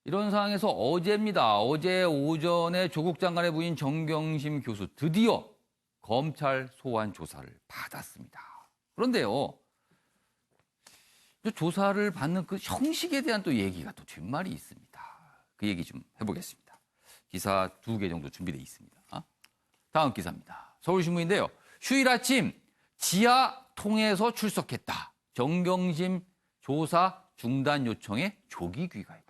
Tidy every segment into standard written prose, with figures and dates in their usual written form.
이런 상황에서 어제입니다. 어제 오전에 조국 장관의 부인 정경심 교수 드디어 검찰 소환 조사를 받았습니다. 그런데요. 조사를 받는 그 형식에 대한 또 얘기가 또 뒷말이 있습니다. 그 얘기 좀 해보겠습니다. 기사 2개 정도 준비되어 있습니다. 다음 기사입니다. 서울신문인데요. 휴일 아침 지하 통해서 출석했다. 정경심 조사 중단 요청에 조기 귀가했다.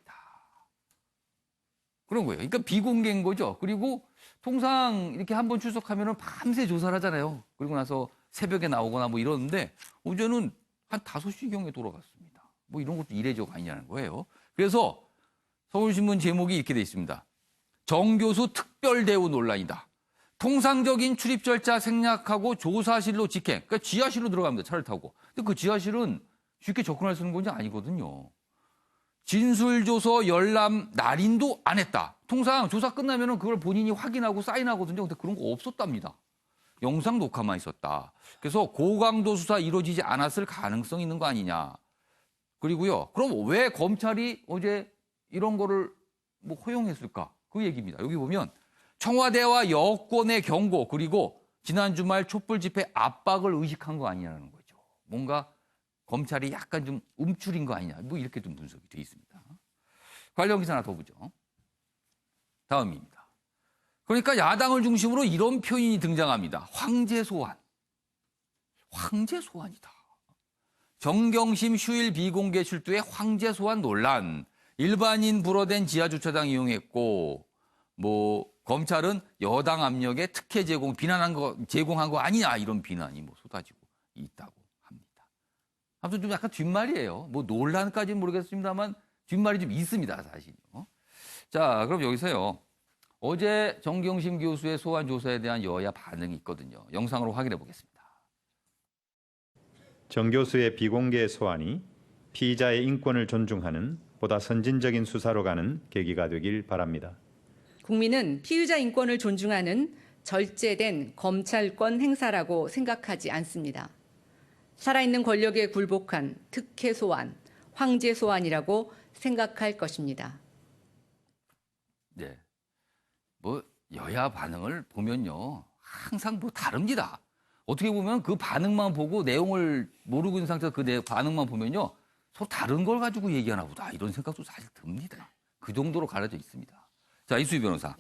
그런 거예요. 그러니까 비공개인 거죠. 그리고 통상 이렇게 한번 출석하면 밤새 조사를 하잖아요. 그리고 나서 새벽에 나오거나 뭐 이러는데 어제는 한 5시경에 돌아갔습니다. 뭐 이런 것도 이례적 아니냐는 거예요. 그래서 서울신문 제목이 이렇게 돼 있습니다. 정 교수 특별 대우 논란이다. 통상적인 출입 절차 생략하고 조사실로 직행. 그러니까 지하실로 들어갑니다. 차를 타고. 근데 그 지하실은 쉽게 접근할 수 있는 곳이 아니거든요. 진술조서 열람 날인도 안 했다. 통상 조사 끝나면 그걸 본인이 확인하고 사인하거든요. 근데 그런 거 없었답니다. 영상 녹화만 있었다. 그래서 고강도 수사 이루어지지 않았을 가능성이 있는 거 아니냐. 그리고요. 그럼 왜 검찰이 어제 이런 거를 뭐 허용했을까? 그 얘기입니다. 여기 보면 청와대와 여권의 경고 그리고 지난 주말 촛불 집회 압박을 의식한 거 아니냐는 거죠. 뭔가 검찰이 약간 좀 움츠린 거 아니냐. 뭐 이렇게 좀 분석이 돼 있습니다. 관련 기사 하나 더 보죠. 다음입니다. 그러니까 야당을 중심으로 이런 표현이 등장합니다. 황제 소환. 황제 소환이다. 정경심 휴일 비공개 출두의 황제 소환 논란. 일반인 불어된 지하 주차장 이용했고 뭐 검찰은 여당 압력에 특혜 제공한 거 아니냐 이런 비난이 뭐 쏟아지고 있다고 합니다. 아무튼 좀 약간 뒷말이에요. 뭐 논란까지는 모르겠습니다만 뒷말이 좀 있습니다, 사실요. 자, 그럼 여기서요. 어제 정경심 교수의 소환 조사에 대한 여야 반응이 있거든요. 영상으로 확인해 보겠습니다. 정 교수의 비공개 소환이 피의자의 인권을 존중하는 보다 선진적인 수사로 가는 계기가 되길 바랍니다. 국민은 피의자 인권을 존중하는 절제된 검찰권 행사라고 생각하지 않습니다. 살아있는 권력에 굴복한 특혜 소환, 황제 소환이라고 생각할 것입니다. 네. 뭐 여야 반응을 보면요. 항상 뭐 다릅니다. 어떻게 보면 그 반응만 보고 내용을 모르고 있는 상태에서 그 반응만 보면요. 서로 다른 걸 가지고 얘기하나 보다. 이런 생각도 사실 듭니다. 그 정도로 갈라져 있습니다. 자, 이수희 변호사.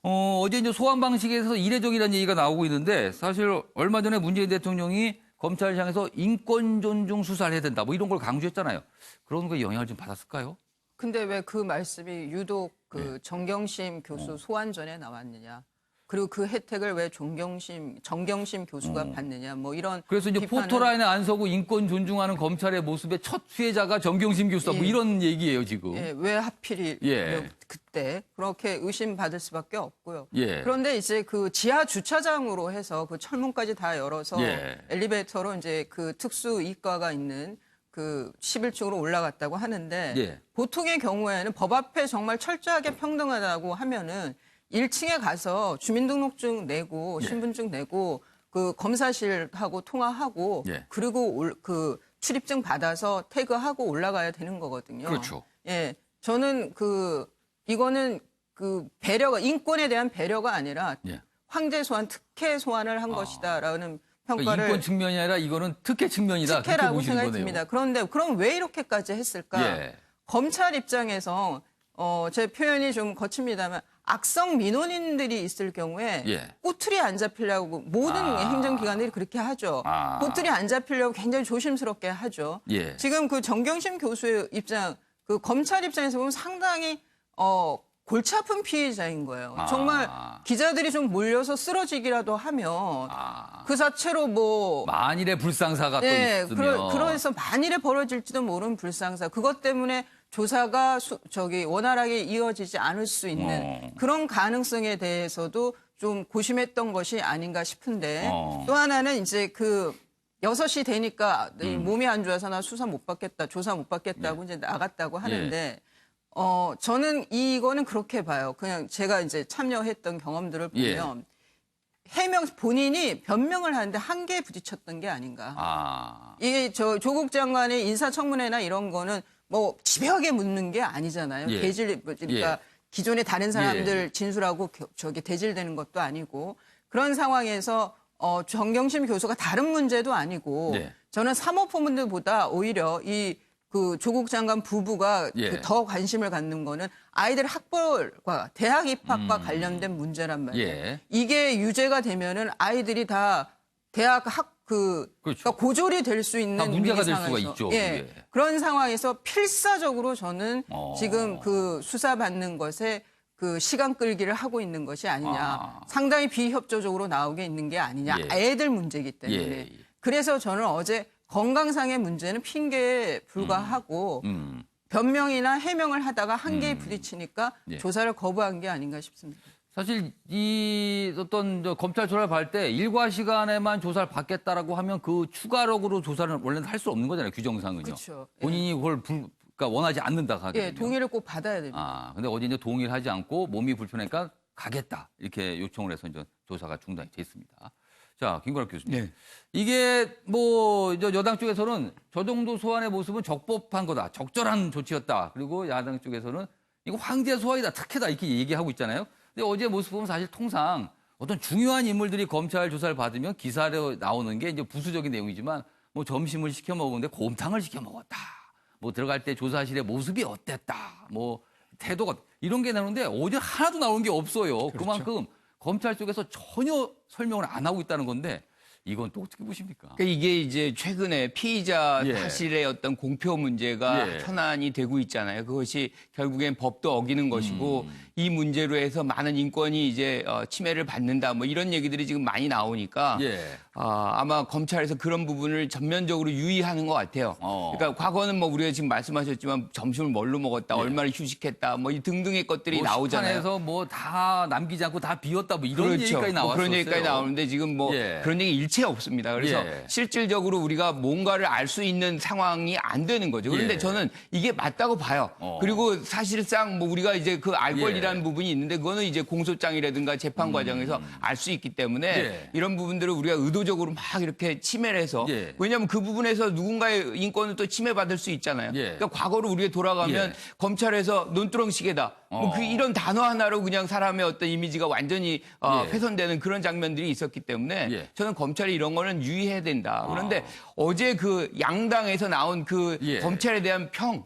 어제 이제 소환 방식에서 이례적이라는 얘기가 나오고 있는데 사실 얼마 전에 문재인 대통령이 검찰을 향해서 인권 존중 수사를 해야 된다. 뭐 이런 걸 강조했잖아요. 그런 거에 영향을 좀 받았을까요? 근데 왜 그 말씀이 유독 그 정경심 교수 소환 전에 나왔느냐? 그리고 그 혜택을 왜 정경심 교수가 받느냐? 뭐 이런 그래서 이제 비판은... 포토라인에 안 서고 인권 존중하는 검찰의 모습의 첫 수혜자가 정경심 교수다. 뭐 이런 얘기예요, 지금. 예, 왜 하필이 그때 그렇게 의심받을 수밖에 없고요. 그런데 이제 그 지하 주차장으로 해서 그 철문까지 다 열어서 엘리베이터로 이제 그 특수 이과가 있는 그 11층으로 올라갔다고 하는데 보통의 경우에는 법 앞에 정말 철저하게 평등하다고 하면은 1층에 가서 주민등록증 내고 신분증 내고 그 검사실하고 통화하고 그리고 그 출입증 받아서 태그하고 올라가야 되는 거거든요. 그렇죠. 예, 저는 이거는 그 배려가 인권에 대한 배려가 아니라 황제 소환, 특혜 소환을 한 것이다라는 평가를 그러니까 인권 측면이 아니라 이거는 특혜 측면이다. 특혜라고 생각이 듭니다. 그런데 그럼 왜 이렇게까지 했을까? 검찰 입장에서 제 표현이 좀 거칩니다만 악성 민원인들이 있을 경우에 꼬투리 안 잡히려고 모든 행정기관들이 그렇게 하죠. 꼬투리 안 잡히려고 굉장히 조심스럽게 하죠. 지금 그 정경심 교수의 입장, 그 검찰 입장에서 보면 상당히 골치 아픈 피해자인 거예요. 정말 기자들이 좀 몰려서 쓰러지기라도 하면 그 자체로 뭐 만일의 불상사가 또 있으면 그래서 만일에 벌어질지도 모르는 불상사 그것 때문에 조사가 원활하게 이어지지 않을 수 있는 그런 가능성에 대해서도 좀 고심했던 것이 아닌가 싶은데 또 하나는 이제 그 6시 되니까 몸이 안 좋아서 나 수사 못 받겠다, 조사 못 받겠다고 이제 나갔다고 하는데 저는 이거는 그렇게 봐요. 그냥 제가 이제 참여했던 경험들을 보면 본인이 변명을 하는데 한계에 부딪혔던 게 아닌가. 이게 조국 장관의 인사청문회나 이런 거는 뭐 집요하게 묻는 게 아니잖아요. 예. 대질 그러니까 기존의 다른 사람들 진술하고 저기 대질되는 것도 아니고 그런 상황에서 정경심 교수가 다른 문제도 아니고 저는 사모포문들보다 오히려 그 조국 장관 부부가 더 관심을 갖는 거는 아이들 학벌과 대학 입학과 관련된 문제란 말이에요. 이게 유죄가 되면은 아이들이 다 대학 그렇죠. 그러니까 고졸이 될 수 있는 문제가 될 수가 있죠. 그런 상황에서 필사적으로 저는 지금 그 수사받는 것에 그 시간 끌기를 하고 있는 것이 아니냐. 상당히 비협조적으로 나오게 있는 게 아니냐. 애들 문제이기 때문에. 그래서 저는 어제 건강상의 문제는 핑계에 불과하고 변명이나 해명을 하다가 한계에 부딪히니까 조사를 거부한 게 아닌가 싶습니다. 사실 이 어떤 검찰 조사를 받을 때 일과 시간에만 조사를 받겠다라고 하면 그 추가적으로 조사를 원래는 할 수 없는 거잖아요. 규정상은요. 그렇죠. 본인이 그걸 그러니까 원하지 않는다 하거든요. 동의를 꼭 받아야 됩니다. 근데 어제 이제 동의를 하지 않고 몸이 불편하니까 가겠다 이렇게 요청을 해서 이제 조사가 중단이 됐습니다. 자, 김건학 교수님. 이게 뭐 여당 쪽에서는 저 정도 소환의 모습은 적법한 거다, 적절한 조치였다. 그리고 야당 쪽에서는 이거 황제 소환이다, 특혜다 이렇게 얘기하고 있잖아요. 근데 어제 모습 보면 사실 통상 어떤 중요한 인물들이 검찰 조사를 받으면 기사로 나오는 게 이제 부수적인 내용이지만 뭐 점심을 시켜 먹었는데 곰탕을 시켜 먹었다. 뭐 들어갈 때 조사실의 모습이 어땠다. 뭐 태도가 이런 게 나오는데 어제 하나도 나오는 게 없어요. 그렇죠. 그만큼 검찰 쪽에서 전혀 설명을 안 하고 있다는 건데 이건 또 어떻게 보십니까? 그러니까 이게 이제 최근에 피의자 사실의 어떤 공표 문제가 현안이 되고 있잖아요. 그것이 결국엔 법도 어기는 것이고 이 문제로 해서 많은 인권이 이제 침해를 받는다. 뭐 이런 얘기들이 지금 많이 나오니까 아마 검찰에서 그런 부분을 전면적으로 유의하는 것 같아요. 그러니까 과거는 뭐 우리가 지금 말씀하셨지만 점심을 뭘로 먹었다, 얼마를 휴식했다, 뭐 이 등등의 것들이 나오잖아요. 식판에서 뭐 다 남기지 않고 다 비웠다, 뭐 이런 얘기까지 나왔었어요. 그런 얘기까지 나오는데 지금 뭐 그런 얘기 일체 없습니다. 그래서 실질적으로 우리가 뭔가를 알 수 있는 상황이 안 되는 거죠. 그런데 저는 이게 맞다고 봐요. 그리고 사실상 뭐 우리가 이제 그 알 권리라는 부분이 있는데 그거는 이제 공소장이라든가 재판 과정에서 알 수 있기 때문에 이런 부분들을 우리가 의도적으로 막 이렇게 침해를 해서 왜냐하면 그 부분에서 누군가의 인권을 또 침해받을 수 있잖아요. 그러니까 과거로 우리가 돌아가면 검찰에서 논두렁시계다. 뭐 이런 단어 하나로 그냥 사람의 어떤 이미지가 완전히 훼손되는 그런 장면들이 있었기 때문에 저는 검찰이 이런 거는 유의해야 된다. 그런데 어제 그 양당에서 나온 그 검찰에 대한 평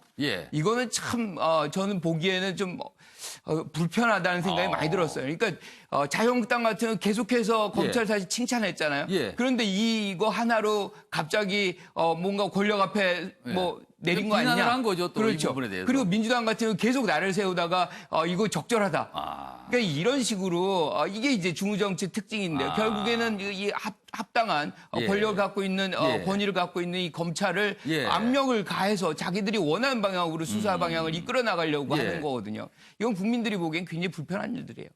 이거는 참 저는 보기에는 좀 불편하다는 생각이 많이 들었어요. 그러니까 자유한국당 같은 경우는 계속해서 검찰 사실 칭찬했잖아요. 그런데 이거 하나로 갑자기 뭔가 권력 앞에 뭐 내린 거 아니냐. 비난을 한 거죠, 또 이 그렇죠. 부분에 대해서. 그리고 민주당 같은 경우는 계속 나를 세우다가 이거 적절하다. 그러니까 이런 식으로 이게 이제 중우정치 특징인데요. 결국에는 이 합당한 권력을 갖고 있는 권위를 갖고 있는 이 검찰을 압력을 가해서 자기들이 원하는 방향으로 수사 방향을 이끌어 나가려고 하는 거거든요. 이건 국민들이 보기엔 굉장히 불편한 일들이에요.